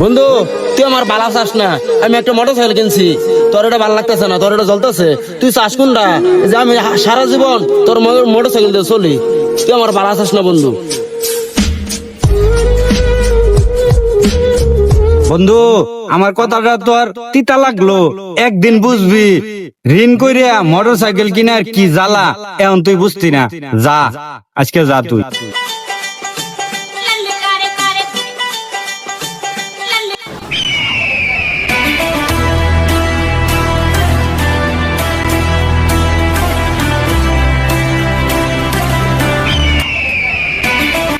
বন্ধু তুই আমার বালা চাস না, আমি একটা মোটরসাইকেল কিনছি, তোর এটা ভালো লাগতেছে না, তোর এটা জ্বলতেছে, তুই চাস কোনটা? যে আমি সারা জীবন তোর মোটরসাইকেল দিয়ে চলি, তুই আমার বালা চাস না বন্ধু। বন্ধু আমার কথাটা তো আর তিতা লাগলো, একদিন বুঝবি। ঋণ কইরা মোটরসাইকেল কিনার কি জ্বালা এখন তুই বুঝতি না। যা আজকে যা তুই।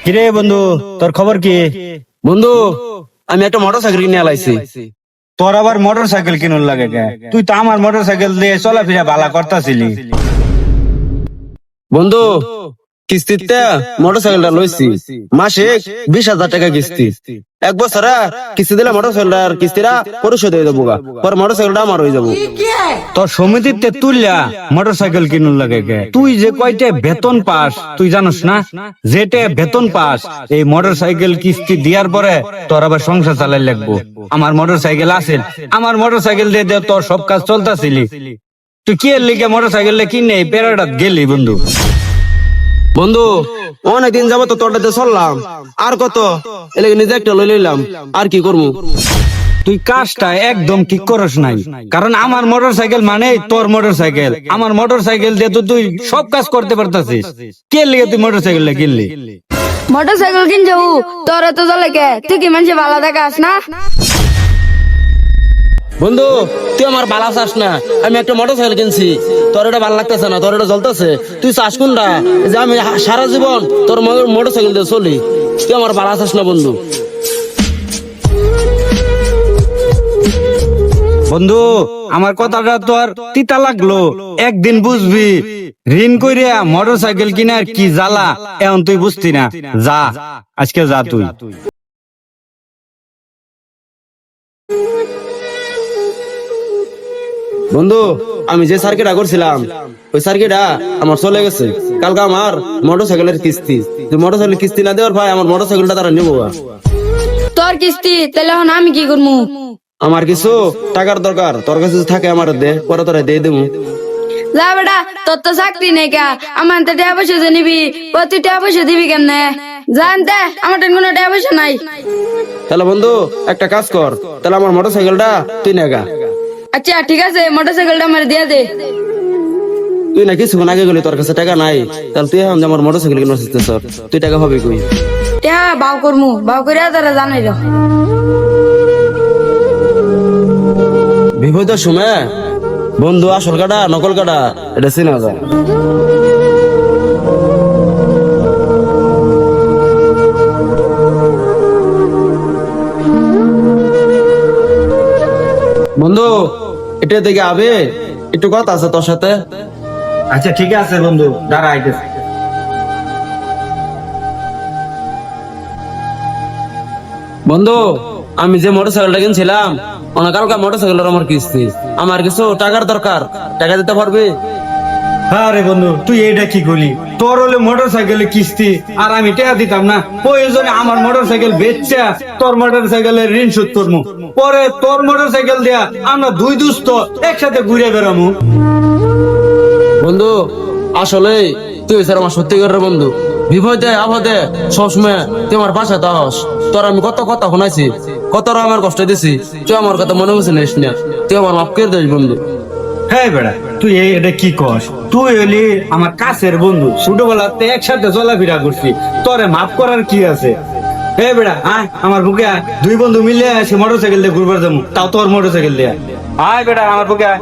কিরে বন্ধু, তোর খবর কি? বন্ধু আমি একটা মোটরসাইকেল কিনে আলাইছি। তোর আবার মোটর সাইকেল কিনুন লাগে কে? তুই তো আমার মোটর সাইকেল দিয়ে চলাফেরা ভালো করতাছিলি। বন্ধু কিস্তিতে মোটরসাইকেলটা লইছি, মাসে 20,000 টাকা কিস্তি। এক বছরে কিস্তি দিলে মোটরসাইকেলটার কিস্তিরা পরিশোধ হয়ে যাবো, পর মোটরসাইকেলটা আমার হয়ে যাবো। তোর সমিতিতে তুললা মোটর সাইকেল কিনুন লাগে কে? তুই যে কয়টা বেতন পাস তুই জানোস না? যেটা বেতন পাস এই মোটর সাইকেল কিস্তি দেওয়ার পরে তোর আবার সংসার চালাই লাগবো। আমার মোটর সাইকেল আছে, আমার মোটর সাইকেল দিয়ে তোর সব কাজ চলতাছিলি। তুই কি এর লিগে মোটর সাইকেল কিনে পেরাটা গেলি বন্ধু? বন্ধু অনেকদিন যাবো তো তোরটাতে চললাম, আর কত এলাকা নিজে একটা লই লইলাম, আর কি করবো? তুই কাজটা একদম ঠিক করস নাই, কারণ আমার মোটর সাইকেল মানে তোর মোটর সাইকেল। আমার মোটর সাইকেল দিয়ে তো তুই সব কাজ করতে পারতাছিস। কে লিগে তুই মোটর সাইকেলটা কিনলি? মোটরসাইকেল কিন যাবো তোর এত চলে কে? তুই কি মানুষে ভালো দেখাস না? বন্ধু তুই আমার বালা চাস না, আমি একটা মোটরসাইকেল কিনছি, তোর এটা ভালো লাগতেছে না, তোর এটা জ্বলতেছে, তুই চাস কোনটা? যে আমি সারা জীবন তোর মোটরসাইকেল দিয়ে চলি, তুই আমার বালা চাস না বন্ধু। বন্ধু আমার কথাটা তো আর তিতা লাগলো, একদিন বুঝবি। ঋণ কইরা মোটর সাইকেল কিনার কি জ্বালা এখন তুই বুঝতি না। যা আজকে যা তুই। বন্ধু আমি যে সার্কিটটা করছিলাম ওই সার্কিটটা আমার চলে গেছে, কালকে আমার মোটরসাইকেলের কিস্তি, মোটরসাইকেল কিস্তি না দেওয়ার ভাই আমার মোটরসাইকেলটা তারা নেবো। তোর কিস্তি তাহলে এখন আমি কি করবো? আমার কিছু টাকার দরকার, তোর কাছে যদি থাকে আমার দে, পরে তোরা দিয়ে দেবো। যা বেটা, তোর তো চাকরি নেই কা, আমার তো টাকা পয়সা যে নিবি, প্রতি টাকা পয়সা দিবি কেমনে? জানতে আমার তো কোনো টাকা পয়সা নাই। তাহলে বন্ধু একটা কাজ কর, তাহলে আমার মোটরসাইকেলটা তুই নেগা। আচ্ছা ঠিক আছে, মোটরসাইকেলটা আমার দিয়ে দে। তুই না কিছুক্ষণ আগে গেলি তোর কাছে টাকা নাই, তাহলে তুই এখন আমার মোটরসাইকেল কিনে আসছিস, তুই টাকা পাবি কই? টাকা বাউ করমু, বাউ করে তারা জানাই দাও। বিপদের সময় বন্ধু আসল কাটা নকল কাটা এটা চিনা যায়। বন্ধু এটা থেকে আবে একটু কথা আছে তোর সাথে। আচ্ছা ঠিক আছে বন্ধু, দাঁড়া আইতেছে। বন্ধু আমি যে মোটরসাইকেলটা কিনছিলাম অনেক কালকা মোটরসাইকেলের আমার কিস্তি, আমার কিছু টাকার দরকার, টাকা দিতে পারবি? আরে বন্ধু তুই এইটা কি করলি? তোর হলে মোটর সাইকেলের কিস্তি আর আমি টাকা দিতাম না? প্রয়োজনে আমার মোটর সাইকেল বেচা তোর মোটর সাইকেলের ঋণ শোধ করবো, পরে তোর মোটর সাইকেল দেয়া আমরা দুই দুস্থ একসাথে ঘুরে বেড়ামু। বন্ধু আসলে তুই স্যার আমার সত্যিকারের বন্ধু, বিপদে আপদে সবসময় তুই আমার পাশে তাহস। তোর আমি কত কথা শোনাইছি, কত আমার কষ্ট দিছি, তুই আমার কথা মনে বুঝে নিস না, তুই আমার মাফ করে দিস বন্ধু। হ্যাঁ বেড়া তুই এটা কি কস? তুই হলি আমার কাছের বন্ধু, ছোটবেলাতে একসাথে চলাফেরা করছি, তোরে মাফ করার কি আছে? হ্যাঁ বেড়া আয় আমার বুকে আয়, দুই বন্ধু মিলে সে মোটর সাইকেল দিয়ে ঘুরবার যাবো, তাও তোর মোটর সাইকেল দিয়ে। আয় বেড়া আমার বুকে আয়।